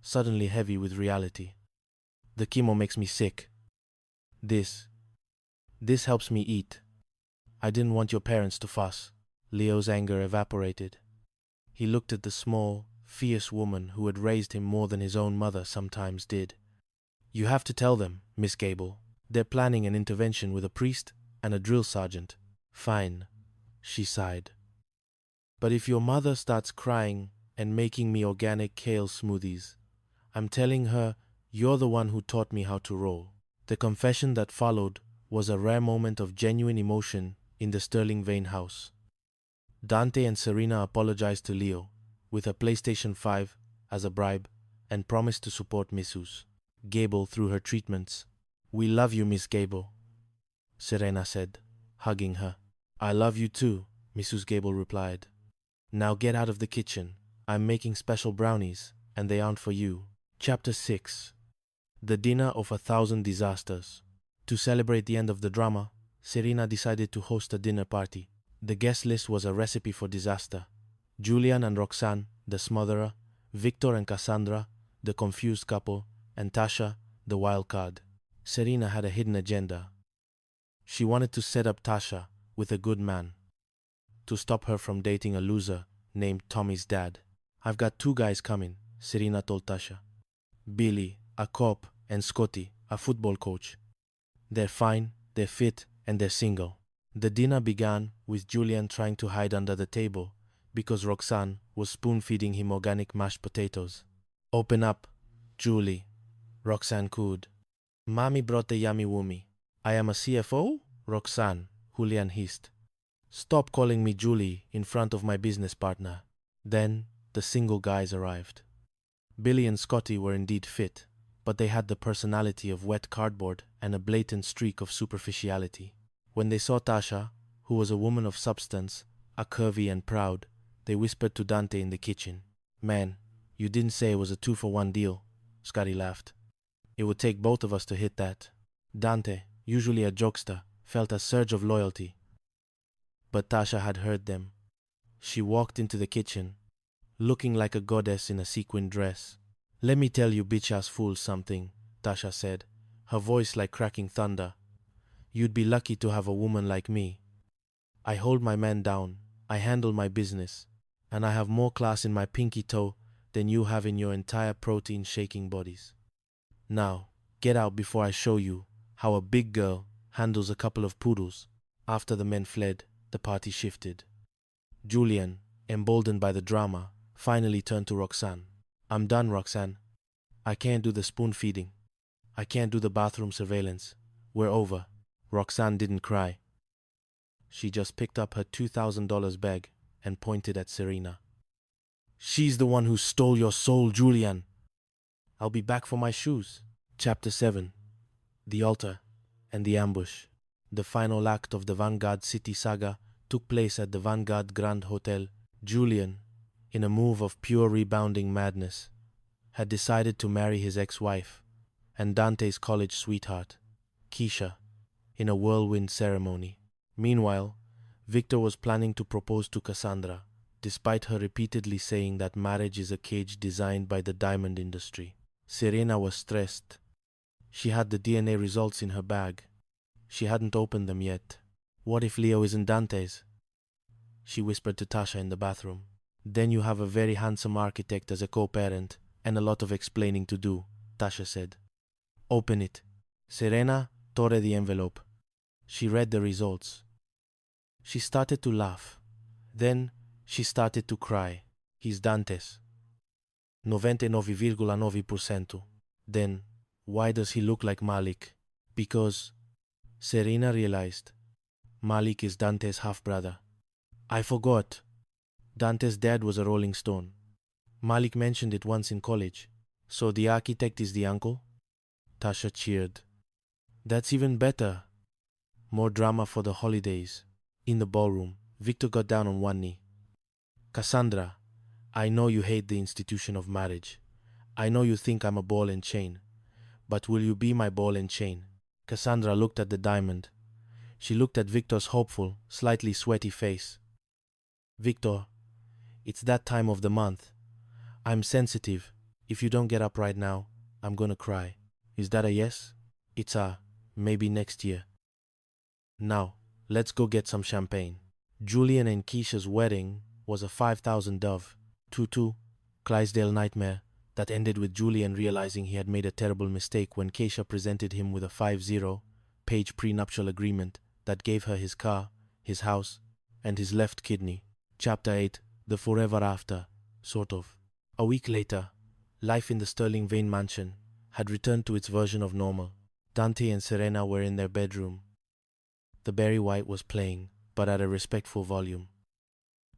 suddenly heavy with reality. The chemo makes me sick. This helps me eat. I didn't want your parents to fuss. Leo's anger evaporated. He looked at the small, fierce woman who had raised him more than his own mother sometimes did. You have to tell them, Miss Gable. They're planning an intervention with a priest and a drill sergeant. Fine, she sighed. But if your mother starts crying and making me organic kale smoothies, I'm telling her you're the one who taught me how to roll. The confession that followed was a rare moment of genuine emotion in the Sterling Vane house. Dante and Serena apologized to Leo with a PlayStation 5 as a bribe and promised to support Mrs. Gable through her treatments. We love you, Miss Gable, Serena said, hugging her. I love you too, Mrs. Gable replied. Now get out of the kitchen. I'm making special brownies, and they aren't for you. Chapter 6. The Dinner of 1,000 Disasters. To celebrate the end of the drama, Serena decided to host a dinner party. The guest list was a recipe for disaster. Julian and Roxanne, the smotherer, Victor and Cassandra, the confused couple, and Tasha, the wild card. Serena had a hidden agenda. She wanted to set up Tasha with a good man, to stop her from dating a loser named Tommy's dad. I've got 2 guys coming, Serena told Tasha. Billy, a cop, and Scotty, a football coach. They're fine, they're fit, and they're single. The dinner began with Julian trying to hide under the table because Roxanne was spoon-feeding him organic mashed potatoes. Open up, Julie, Roxanne cooed. Mommy brought the yummy woomy. I am a CFO? Roxanne, Julian hissed. Stop calling me Julie in front of my business partner. Then the single guys arrived. Billy and Scotty were indeed fit, but they had the personality of wet cardboard and a blatant streak of superficiality. When they saw Tasha, who was a woman of substance, a curvy and proud, they whispered to Dante in the kitchen. Man, you didn't say it was a 2-for-1 deal, Scotty laughed. It would take both of us to hit that. Dante, usually a jokester, felt a surge of loyalty. But Tasha had heard them. She walked into the kitchen, looking like a goddess in a sequin dress. Let me tell you bitch-ass fools something, Tasha said, her voice like cracking thunder. You'd be lucky to have a woman like me. I hold my man down, I handle my business, and I have more class in my pinky toe than you have in your entire protein-shaking bodies. Now, get out before I show you how a big girl handles a couple of poodles. After the men fled, the party shifted. Julian, emboldened by the drama, finally turned to Roxanne. I'm done, Roxanne. I can't do the spoon-feeding. I can't do the bathroom surveillance. We're over. Roxanne didn't cry. She just picked up her $2,000 bag and pointed at Serena. She's the one who stole your soul, Julian. I'll be back for my shoes. Chapter 7. The Altar and the Ambush. The final act of the Vanguard City saga took place at the Vanguard Grand Hotel. Julian, in a move of pure rebounding madness, had decided to marry his ex-wife and Dante's college sweetheart, Keisha, in a whirlwind ceremony. Meanwhile, Victor was planning to propose to Cassandra, despite her repeatedly saying that marriage is a cage designed by the diamond industry. Serena was stressed. She had the DNA results in her bag. She hadn't opened them yet. What if Leo isn't Dante's? She whispered to Tasha in the bathroom. Then you have a very handsome architect as a co-parent and a lot of explaining to do, Tasha said. Open it. Serena tore the envelope. She read the results. She started to laugh. Then she started to cry. He's Dante's. 99,9%. Then, why does he look like Malik? Because, Serena realized, Malik is Dante's half-brother. I forgot. Dante's dad was a Rolling Stone. Malik mentioned it once in college. So the architect is the uncle? Tasha cheered. That's even better. More drama for the holidays. In the ballroom, Victor got down on one knee. Cassandra, I know you hate the institution of marriage. I know you think I'm a ball and chain. But will you be my ball and chain? Cassandra looked at the diamond. She looked at Victor's hopeful, slightly sweaty face. Victor, it's that time of the month. I'm sensitive. If you don't get up right now, I'm gonna cry. Is that a yes? It's a maybe next year. Now, let's go get some champagne. Julian and Keisha's wedding was a 5,000 dove, 2-2, Clydesdale nightmare that ended with Julian realizing he had made a terrible mistake when Keisha presented him with a 50-page prenuptial agreement that gave her his car, his house, and his left kidney. Chapter 8, The Forever After, sort of. A week later, life in the Sterling Vane mansion had returned to its version of normal. Dante and Serena were in their bedroom. The Barry White was playing, but at a respectful volume.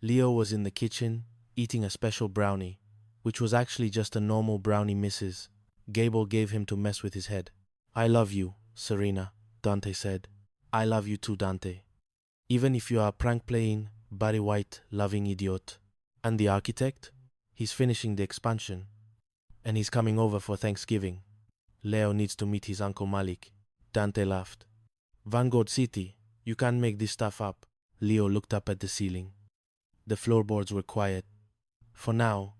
Leo was in the kitchen, eating a special brownie, which was actually just a normal brownie Mrs. Gable gave him to mess with his head. I love you, Serena, Dante said. I love you too, Dante. Even if you are a prank-playing, Barry White-loving idiot. And the architect? He's finishing the expansion. And he's coming over for Thanksgiving. Leo needs to meet his Uncle Malik. Dante laughed. Vanguard City, you can't make this stuff up. Leo looked up at the ceiling. The floorboards were quiet. For now.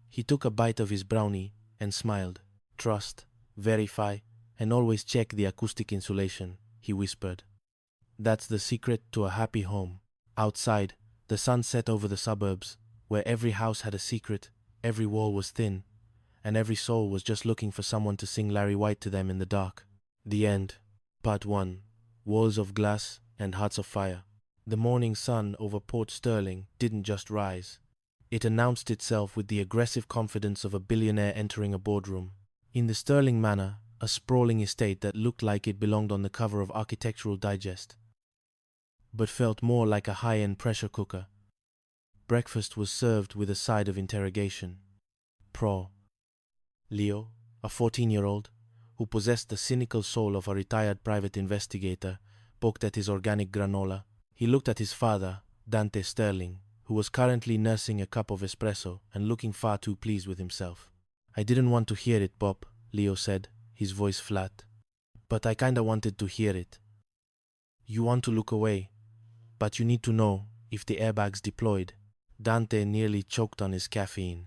He took a bite of his brownie and smiled. Trust, verify, and always check the acoustic insulation, he whispered. That's the secret to a happy home. Outside, the sun set over the suburbs, where every house had a secret, every wall was thin, and every soul was just looking for someone to sing Larry White to them in the dark. The end. Part 1. Walls of glass and hearts of fire. The morning sun over Port Sterling didn't just rise. It announced itself with the aggressive confidence of a billionaire entering a boardroom. In the Sterling Manor, a sprawling estate that looked like it belonged on the cover of Architectural Digest, but felt more like a high-end pressure cooker. Breakfast was served with a side of interrogation. Leo, a 14-year-old, who possessed the cynical soul of a retired private investigator, poked at his organic granola. He looked at his father, Dante Sterling, who was currently nursing a cup of espresso and looking far too pleased with himself. I didn't want to hear it, Bob, Leo said, his voice flat. But I kinda wanted to hear it. You want to look away, but you need to know if the airbag's deployed. Dante nearly choked on his caffeine.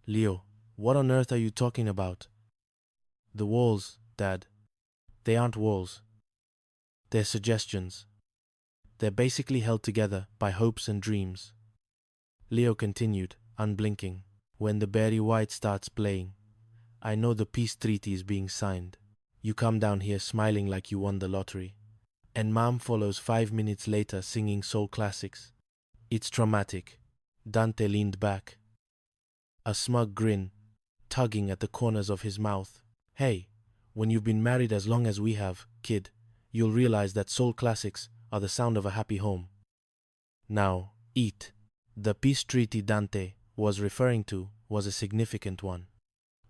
Leo, what on earth are you talking about? The walls, Dad. They aren't walls. They're suggestions. They're basically held together by hopes and dreams. Leo continued, unblinking. When the Barry White starts playing, I know the peace treaty is being signed. You come down here smiling like you won the lottery. And Mom follows 5 minutes later singing soul classics. It's traumatic. Dante leaned back, a smug grin tugging at the corners of his mouth. Hey, when you've been married as long as we have, kid, you'll realize that soul classics are the sound of a happy home. Now, eat. The peace treaty Dante was referring to was a significant one.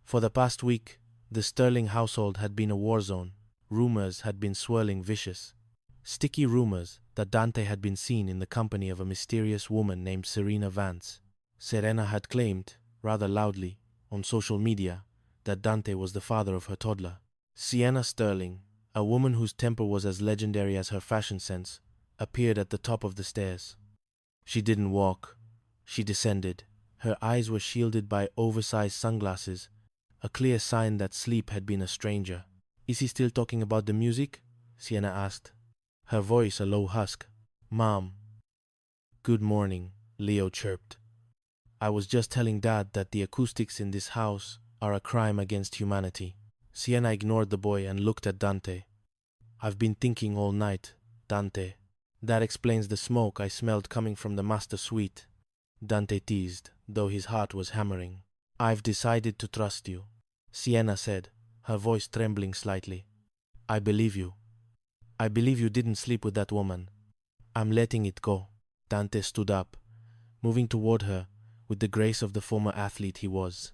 For the past week, the Sterling household had been a war zone. Rumors had been swirling vicious. Sticky rumors that Dante had been seen in the company of a mysterious woman named Serena Vance. Serena had claimed, rather loudly, on social media, that Dante was the father of her toddler. Sienna Sterling, a woman whose temper was as legendary as her fashion sense, appeared at the top of the stairs. She didn't walk. She descended. Her eyes were shielded by oversized sunglasses, a clear sign that sleep had been a stranger. Is he still talking about the music? Sienna asked, her voice a low husk. Mom. Good morning, Leo chirped. I was just telling Dad that the acoustics in this house are a crime against humanity. Sienna ignored the boy and looked at Dante. I've been thinking all night, Dante. That explains the smoke I smelled coming from the master suite. Dante teased, though his heart was hammering. I've decided to trust you, Sienna said, her voice trembling slightly. I believe you. I believe you didn't sleep with that woman. I'm letting it go. Dante stood up, moving toward her with the grace of the former athlete he was.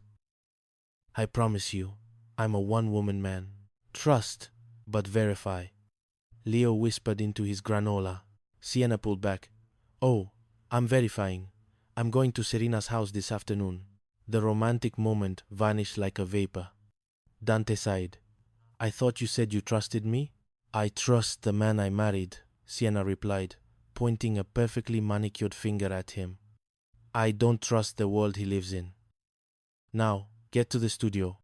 I promise you, I'm a one-woman man. Trust, but verify. Leo whispered into his granola. Sienna pulled back. Oh, I'm verifying. I'm going to Serena's house this afternoon. The romantic moment vanished like a vapor. Dante sighed. I thought you said you trusted me? I trust the man I married, Sienna replied, pointing a perfectly manicured finger at him. I don't trust the world he lives in. Now, Get to the studio.